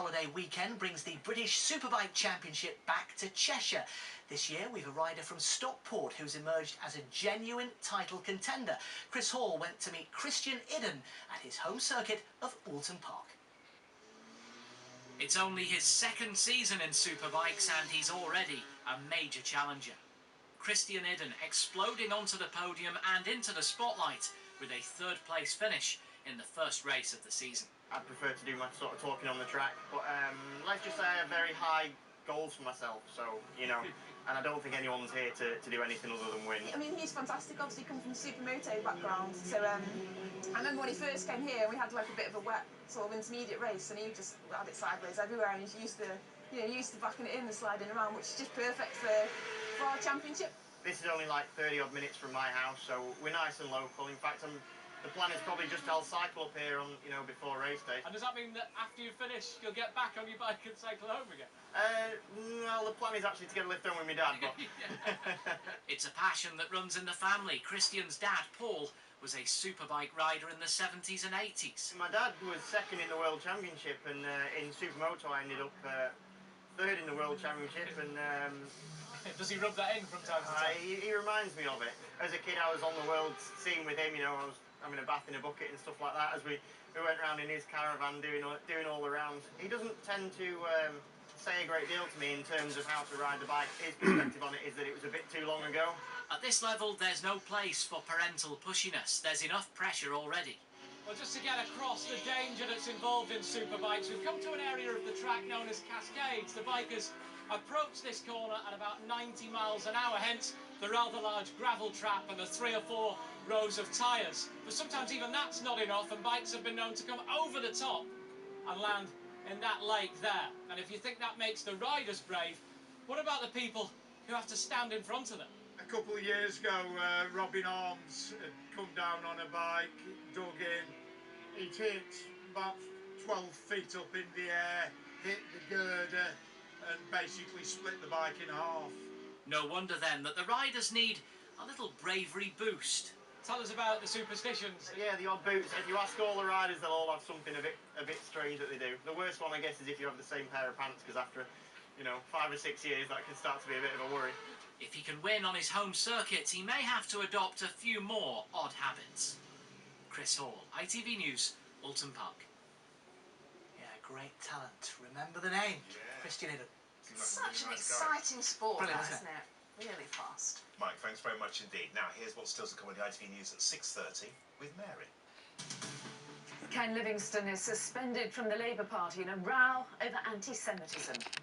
holiday weekend brings the British Superbike Championship back to Cheshire. This year we've a rider from Stockport who's emerged as a genuine title contender. Chris Hall went to meet Christian Idden at his home circuit of Alton Park. It's only his second season in Superbikes and he's already a major challenger. Christian Idden exploding onto the podium and into the spotlight with a third-place finish in the first race of the season. I'd prefer to do my sort of talking on the track, but let's just say I have very high goals for myself, so, you know, and I don't think anyone's here to do anything other than win. I mean, he's fantastic, obviously come from a supermoto background, so I remember when he first came here, we had like a bit of a wet sort of intermediate race, and he just had it sideways everywhere, and he's used to, used to backing it in and sliding around, which is just perfect for our championship. This is only like 30 odd minutes from my house, so we're nice and local. In fact, the plan is probably just I'll cycle up here on, before race day. And does that mean that after you finish, you'll get back on your bike and cycle home again? Well, the plan is actually to get a lift home with my dad, but... It's a passion that runs in the family. Christian's dad, Paul, was a superbike rider in the 70s and 80s. My dad was second in the World Championship, and in Supermoto I ended up third in the World Championship, and... Does he rub that in from time to time? He reminds me of it. As a kid I was on the world scene with him, I was having a bath in a bucket and stuff like that as we went around in his caravan doing all the rounds. He doesn't tend to say a great deal to me in terms of how to ride the bike. His perspective on it is that it was a bit too long ago. At this level, there's no place for parental pushiness. There's enough pressure already. Well, just to get across the danger that's involved in superbikes, we've come to an area of the track known as Cascades. The bikers approach this corner at about 90 miles an hour, hence the rather large gravel trap and the 3 or 4 rows of tyres. But sometimes even that's not enough, and bikes have been known to come over the top and land in that lake there. And if you think that makes the riders brave, what about the people who have to stand in front of them? A couple of years ago, Robin Arms had come down on a bike, dug in. He'd hit about 12 feet up in the air, hit the girder, and basically split the bike in half. No wonder then that the riders need a little bravery boost. Tell us about the superstitions. Yeah, the odd boots. If you ask all the riders, they'll all have something a bit strange that they do. The worst one, I guess, is if you have the same pair of pants, because after 5 or 6 years that can start to be a bit of a worry. If he can win on his home circuit, he may have to adopt a few more odd habits. Chris Hall, ITV News, Alton Park. Yeah, great talent. Remember the name. Yeah. Christian Idden. Such an exciting sport, Brilliant, isn't it? Really fast. Mike, thanks very much indeed. Now, here's what's still to come on the ITV News at 6:30 with Mary. Ken Livingstone is suspended from the Labour Party in a row over anti-Semitism.